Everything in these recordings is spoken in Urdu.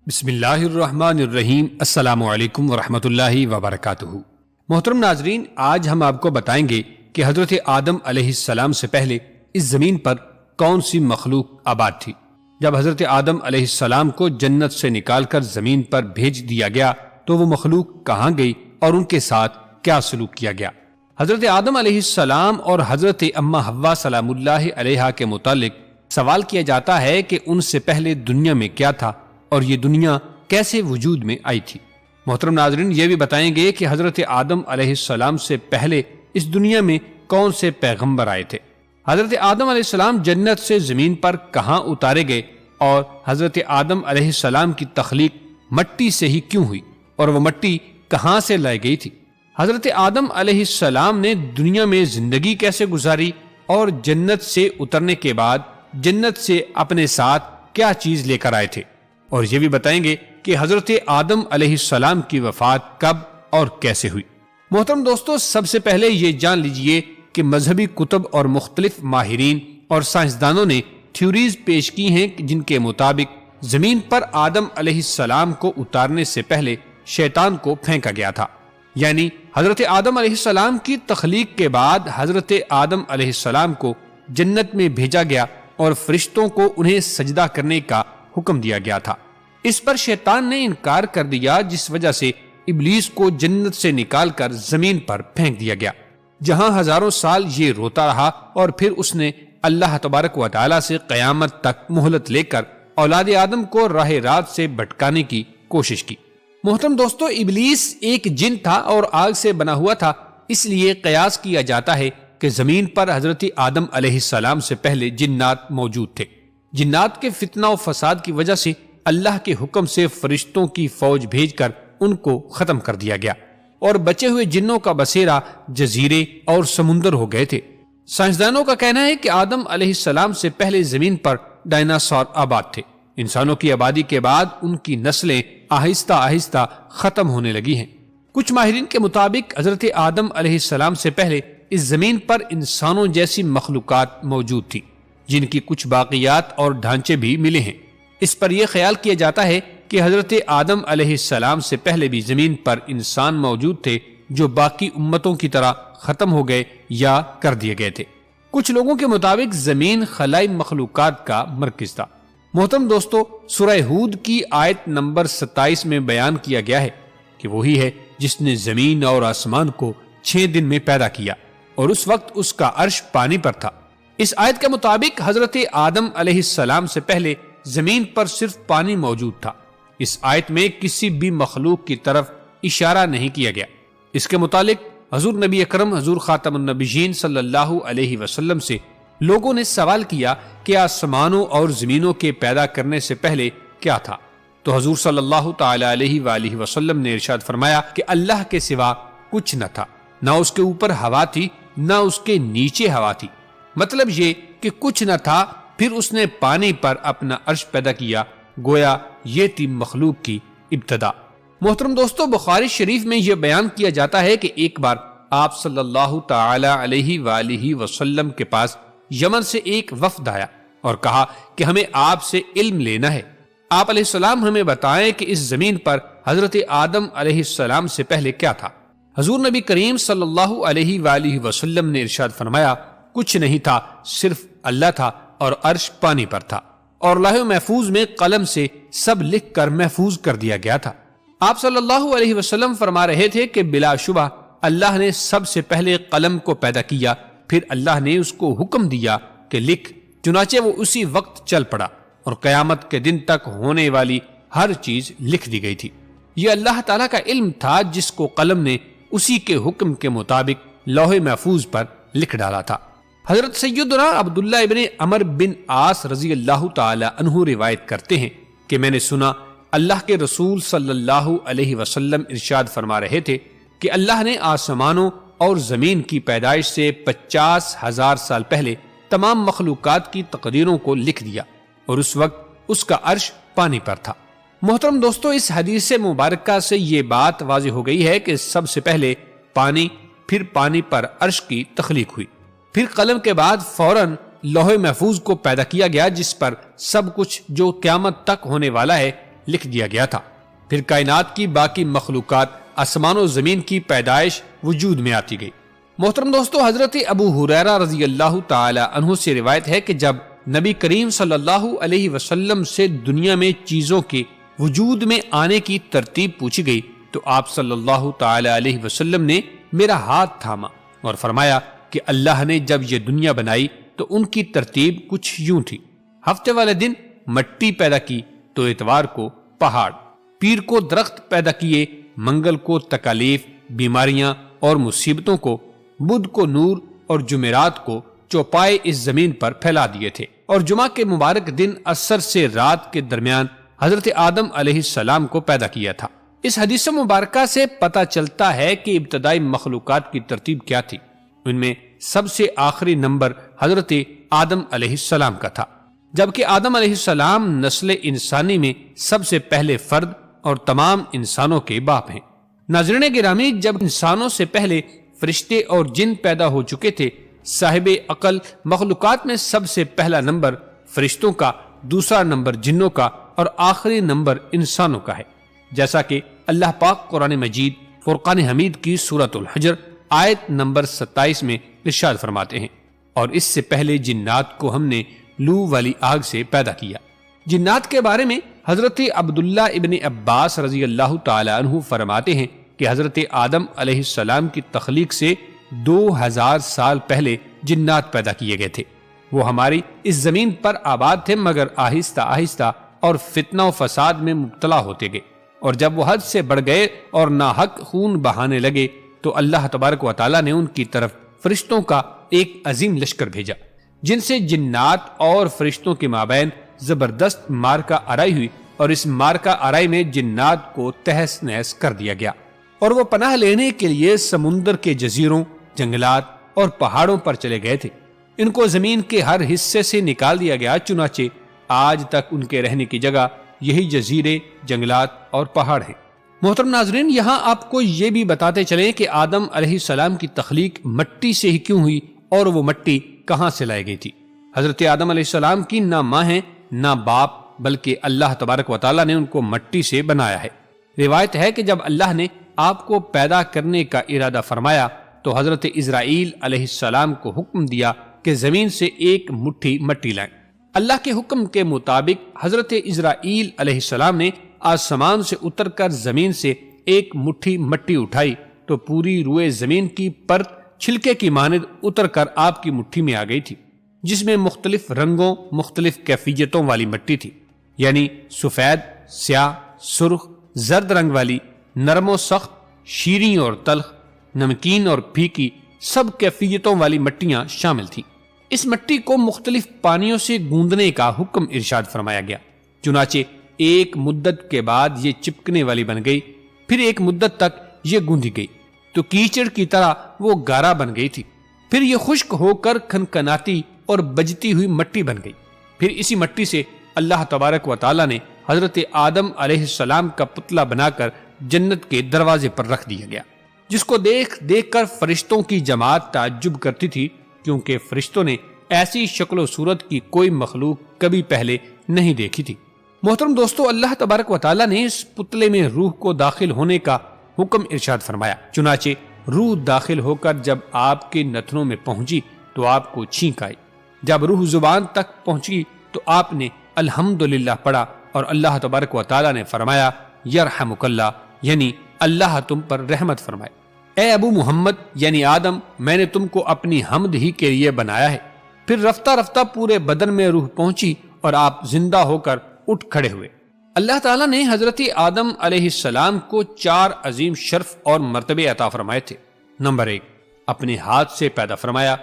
بسم اللہ الرحمن الرحیم۔ السلام علیکم ورحمۃ اللہ وبرکاتہ۔ محترم ناظرین، آج ہم آپ کو بتائیں گے کہ حضرت آدم علیہ السلام سے پہلے اس زمین پر کون سی مخلوق آباد تھی۔ جب حضرت آدم علیہ السلام کو جنت سے نکال کر زمین پر بھیج دیا گیا تو وہ مخلوق کہاں گئی اور ان کے ساتھ کیا سلوک کیا گیا۔ حضرت آدم علیہ السلام اور حضرت اما حوا سلام اللہ علیہا کے متعلق سوال کیا جاتا ہے کہ ان سے پہلے دنیا میں کیا تھا اور یہ دنیا کیسے وجود میں آئی تھی۔ محترم ناظرین، یہ بھی بتائیں گے کہ حضرت آدم علیہ السلام سے پہلے اس دنیا میں کون سے پیغمبر آئے تھے، حضرت آدم علیہ السلام جنت سے زمین پر کہاں اتارے گئے اور حضرت آدم علیہ السلام کی تخلیق مٹی سے ہی کیوں ہوئی اور وہ مٹی کہاں سے لائی گئی تھی، حضرت آدم علیہ السلام نے دنیا میں زندگی کیسے گزاری اور جنت سے اترنے کے بعد جنت سے اپنے ساتھ کیا چیز لے کر آئے تھے، اور یہ بھی بتائیں گے کہ حضرت آدم علیہ السلام کی وفات کب اور کیسے ہوئی۔ محترم دوستو، سب سے پہلے یہ جان لیجئے کہ مذہبی کتب اور مختلف ماہرین اور سائنسدانوں نے تھیوریز پیش کی ہیں جن کے مطابق زمین پر آدم علیہ السلام کو اتارنے سے پہلے شیطان کو پھینکا گیا تھا، یعنی حضرت آدم علیہ السلام کی تخلیق کے بعد حضرت آدم علیہ السلام کو جنت میں بھیجا گیا اور فرشتوں کو انہیں سجدہ کرنے کا حکم دیا گیا تھا۔ اس پر شیطان نے انکار کر دیا، جس وجہ سے ابلیس کو جنت سے نکال کر زمین پر پھینک دیا گیا، جہاں ہزاروں سال یہ روتا رہا اور پھر اس نے اللہ تبارک و تعالی سے قیامت تک مہلت لے کر اولاد آدم کو راہ راست سے بھٹکانے کی کوشش کی۔ محترم دوستو، ابلیس ایک جن تھا اور آگ سے بنا ہوا تھا، اس لیے قیاس کیا جاتا ہے کہ زمین پر حضرت آدم علیہ السلام سے پہلے جنات موجود تھے۔ جنات کے فتنہ و فساد کی وجہ سے اللہ کے حکم سے فرشتوں کی فوج بھیج کر ان کو ختم کر دیا گیا اور بچے ہوئے جنوں کا بسیرا جزیرے اور سمندر ہو گئے تھے۔ سائنسدانوں کا کہنا ہے کہ آدم علیہ السلام سے پہلے زمین پر ڈائناسور آباد تھے۔ انسانوں کی آبادی کے بعد ان کی نسلیں آہستہ آہستہ ختم ہونے لگی ہیں۔ کچھ ماہرین کے مطابق حضرت آدم علیہ السلام سے پہلے اس زمین پر انسانوں جیسی مخلوقات موجود تھی، جن کی کچھ باقیات اور ڈھانچے بھی ملے ہیں۔ اس پر یہ خیال کیا جاتا ہے کہ حضرت آدم علیہ السلام سے پہلے بھی زمین پر انسان موجود تھے جو باقی امتوں کی طرح ختم ہو گئے یا کر دیے گئے تھے۔ کچھ لوگوں کے مطابق زمین خلائی مخلوقات کا مرکز تھا۔ محترم دوستو، سورہ ہود کی آیت نمبر 27 میں بیان کیا گیا ہے کہ وہی ہے جس نے زمین اور آسمان کو 6 دن میں پیدا کیا اور اس وقت اس کا عرش پانی پر تھا۔ اس آیت کے مطابق حضرت آدم علیہ السلام سے پہلے زمین پر صرف پانی موجود تھا۔ اس آیت میں کسی بھی مخلوق کی طرف اشارہ نہیں کیا گیا۔ اس کے متعلق حضور نبی اکرم حضور خاتم النبیین صلی اللہ علیہ وسلم سے لوگوں نے سوال کیا کہ آسمانوں اور زمینوں کے پیدا کرنے سے پہلے کیا تھا، تو حضور صلی اللہ تعالی علیہ وآلہ وسلم نے ارشاد فرمایا کہ اللہ کے سوا کچھ نہ تھا، نہ اس کے اوپر ہوا تھی نہ اس کے نیچے ہوا تھی۔ مطلب یہ کہ کچھ نہ تھا، پھر اس نے پانی پر اپنا عرش پیدا کیا، گویا یہ تھی مخلوق کی ابتدا۔ محترم دوستو، بخاری شریف میں یہ بیان کیا جاتا ہے کہ ایک بار آپ صلی اللہ تعالی علیہ وآلہ وسلم کے پاس یمن سے ایک وفد آیا اور کہا کہ ہمیں آپ سے علم لینا ہے۔ آپ علیہ السلام ہمیں بتائیں کہ اس زمین پر حضرت آدم علیہ السلام سے پہلے کیا تھا۔ حضور نبی کریم صلی اللہ علیہ وآلہ وسلم نے ارشاد فرمایا، کچھ نہیں تھا، صرف اللہ تھا اور عرش پانی پر تھا، اور لوح محفوظ میں قلم سے سب لکھ کر محفوظ کر دیا گیا تھا۔ آپ صلی اللہ علیہ وسلم فرما رہے تھے کہ بلا شبہ اللہ نے سب سے پہلے قلم کو پیدا کیا، پھر اللہ نے اس کو حکم دیا کہ لکھ، چنانچہ وہ اسی وقت چل پڑا اور قیامت کے دن تک ہونے والی ہر چیز لکھ دی گئی تھی۔ یہ اللہ تعالیٰ کا علم تھا جس کو قلم نے اسی کے حکم کے مطابق لوح محفوظ پر لکھ ڈالا تھا۔ حضرت سیدنا عبداللہ ابن عمر بن عاص رضی اللہ تعالی عنہ روایت کرتے ہیں کہ میں نے سنا اللہ کے رسول صلی اللہ علیہ وسلم ارشاد فرما رہے تھے کہ اللہ نے آسمانوں اور زمین کی پیدائش سے 50,000 سال پہلے تمام مخلوقات کی تقدیروں کو لکھ دیا اور اس وقت اس کا عرش پانی پر تھا۔ محترم دوستو، اس حدیث مبارکہ سے یہ بات واضح ہو گئی ہے کہ سب سے پہلے پانی، پھر پانی پر عرش کی تخلیق ہوئی، پھر قلم کے بعد فوراً لوح محفوظ کو پیدا کیا گیا جس پر سب کچھ جو قیامت تک ہونے والا ہے لکھ دیا گیا تھا۔ پھر کائنات کی باقی مخلوقات، آسمان و زمین کی پیدائش وجود میں آتی گئی۔ محترم دوستو، حضرت ابو ہریرہ رضی اللہ تعالی عنہ سے روایت ہے کہ جب نبی کریم صلی اللہ علیہ وسلم سے دنیا میں چیزوں کے وجود میں آنے کی ترتیب پوچھی گئی تو آپ صلی اللہ تعالی علیہ وسلم نے میرا ہاتھ تھاما اور فرمایا کہ اللہ نے جب یہ دنیا بنائی تو ان کی ترتیب کچھ یوں تھی: ہفتے والے دن مٹی پیدا کی تو اتوار کو پہاڑ، پیر کو درخت پیدا کیے، منگل کو تکالیف، بیماریاں اور مصیبتوں کو، بدھ کو نور اور جمعرات کو چوپائے اس زمین پر پھیلا دیے تھے، اور جمعہ کے مبارک دن عصر سے رات کے درمیان حضرت آدم علیہ السلام کو پیدا کیا تھا۔ اس حدیث مبارکہ سے پتہ چلتا ہے کہ ابتدائی مخلوقات کی ترتیب کیا تھی۔ ان میں سب سے آخری نمبر حضرت آدم علیہ السلام کا تھا، جبکہ آدم علیہ السلام نسل انسانی میں سب سے پہلے فرد اور تمام انسانوں کے باپ ہیں۔ ناظرین گرامی، جب انسانوں سے پہلے فرشتے اور جن پیدا ہو چکے تھے، صاحب عقل مخلوقات میں سب سے پہلا نمبر فرشتوں کا، دوسرا نمبر جنوں کا اور آخری نمبر انسانوں کا ہے، جیسا کہ اللہ پاک قرآن مجید فرقان حمید کی سورۃ الحجر آیت نمبر 27 میں ارشاد فرماتے ہیں: اور اس سے پہلے جنات کو ہم نے لو والی آگ سے پیدا کیا۔ جنات کے بارے میں حضرت عبداللہ ابن عباس رضی اللہ تعالی عنہ فرماتے ہیں کہ حضرت آدم علیہ السلام کی تخلیق سے 2000 سال پہلے جنات پیدا کیے گئے تھے۔ وہ ہماری اس زمین پر آباد تھے، مگر آہستہ آہستہ اور فتنہ و فساد میں مبتلا ہوتے گئے، اور جب وہ حد سے بڑھ گئے اور ناحق خون بہانے لگے تو اللہ تبارک و تعالیٰ نے ان کی طرف فرشتوں کا ایک عظیم لشکر بھیجا، جن سے جنات اور فرشتوں کے مابین زبردست مارکہ آرائی ہوئی، اور اس مارکہ آرائی میں جنات کو تہس نہس کر دیا گیا، اور وہ پناہ لینے کے لیے سمندر کے جزیروں، جنگلات اور پہاڑوں پر چلے گئے تھے۔ ان کو زمین کے ہر حصے سے نکال دیا گیا، چنانچہ آج تک ان کے رہنے کی جگہ یہی جزیرے، جنگلات اور پہاڑ ہیں۔ محترم ناظرین، یہاں آپ کو یہ بھی بتاتے چلیں کہ آدم علیہ السلام کی تخلیق مٹی سے ہی کیوں ہوئی اور وہ مٹی کہاں سے لائی گئی تھی۔ حضرت آدم علیہ السلام کی نہ ماں ہیں نہ باپ، بلکہ اللہ تبارک و تعالیٰ نے ان کو مٹی سے بنایا ہے۔ روایت ہے کہ جب اللہ نے آپ کو پیدا کرنے کا ارادہ فرمایا تو حضرت اسرائیل علیہ السلام کو حکم دیا کہ زمین سے ایک مٹھی مٹی لائیں۔ اللہ کے حکم کے مطابق حضرت اسرائیل علیہ السلام نے آسمان سے اتر کر زمین سے ایک مٹھی مٹی اٹھائی تو پوری روئے زمین کی پرت چھلکے کی مانند اتر کر آپ کی مٹھی میں آ گئی تھی، جس میں مختلف رنگوں، مختلف کیفیتوں والی مٹی تھی، یعنی سفید، سیاہ، سرخ، زرد رنگ والی، نرم و سخت، شیریں اور تلخ، نمکین اور پھیکی، سب کیفیتوں والی مٹیاں شامل تھیں۔ اس مٹی کو مختلف پانیوں سے گوندنے کا حکم ارشاد فرمایا گیا، چنانچہ ایک مدت کے بعد یہ چپکنے والی بن گئی، پھر ایک مدت تک یہ گوندھی گئی تو کیچڑ کی طرح وہ گارا بن گئی تھی، پھر یہ خشک ہو کر کھنکھناتی اور بجتی ہوئی مٹی بن گئی۔ پھر اسی مٹی سے اللہ تبارک و تعالیٰ نے حضرت آدم علیہ السلام کا پتلا بنا کر جنت کے دروازے پر رکھ دیا گیا، جس کو دیکھ دیکھ کر فرشتوں کی جماعت تعجب کرتی تھی، کیونکہ فرشتوں نے ایسی شکل و صورت کی کوئی مخلوق کبھی پہلے نہیں دیکھی تھی۔ محترم دوستو، اللہ تبارک و تعالیٰ نے اس پتلے میں روح کو داخل ہونے کا حکم ارشاد فرمایا، چنانچہ روح داخل ہو کر جب آپ کے نتنوں میں پہنچی تو آپ کو چھینک آئی۔ جب روح زبان تک پہنچی تو آپ نے الحمدللہ پڑھا اور اللہ تبارک و تعالیٰ نے فرمایا یرحمک اللہ، یعنی اللہ تم پر رحمت فرمائے۔ اے ابو محمد یعنی آدم، میں نے تم کو اپنی حمد ہی کے لیے بنایا ہے۔ پھر رفتہ رفتہ پورے بدن میں روح پہنچی اور آپ زندہ ہو کر اٹھ کھڑے ہوئے۔ اللہ تعالیٰ نے حضرت آدم علیہ السلام کو 4 عظیم شرف اور مرتبے عطا فرمائے تھے۔ نمبر 1، اپنے ہاتھ سے پیدا فرمایا۔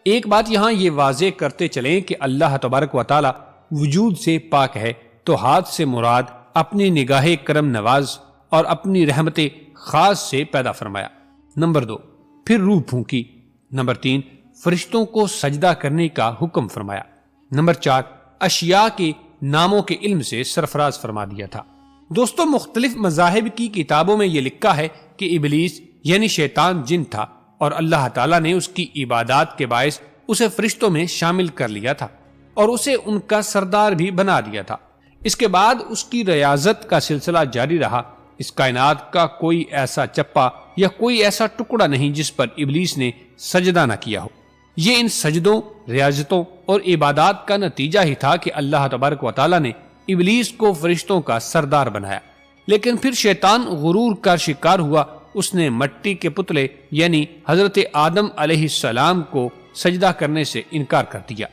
ایک بات یہاں یہ واضح کرتے چلیں کہ اللہ تبارک و تعالیٰ وجود سے پاک ہے، تو ہاتھ سے مراد اپنی نگاہ کرم نواز اور اپنی رحمت خاص سے پیدا فرمایا۔ نمبر 2، پھر روح پھونکی۔ نمبر 3، فرشتوں کو سجدہ کرنے کا حکم فرمایا۔ نمبر 4، اشیاء کے ناموں کے علم سے سرفراز فرما دیا تھا۔ دوستو، مختلف مذاہب کی کتابوں میں یہ لکھا ہے کہ ابلیس یعنی شیطان جن تھا، اور اللہ تعالیٰ نے اس کی عبادات کے باعث اسے فرشتوں میں شامل کر لیا تھا اور اسے ان کا سردار بھی بنا دیا تھا۔ اس کے بعد اس کی ریاضت کا سلسلہ جاری رہا۔ اس کائنات کا کوئی ایسا چپا یا کوئی ایسا ٹکڑا نہیں جس پر ابلیس نے سجدہ نہ کیا ہو۔ یہ ان سجدوں، ریاضتوں اور عبادات کا نتیجہ ہی تھا کہ اللہ تبارک و تعالیٰ نے ابلیس کو فرشتوں کا سردار بنایا۔ لیکن پھر شیطان غرور کا شکار ہوا، اس نے مٹی کے پتلے یعنی حضرت آدم علیہ السلام کو سجدہ کرنے سے انکار کر دیا۔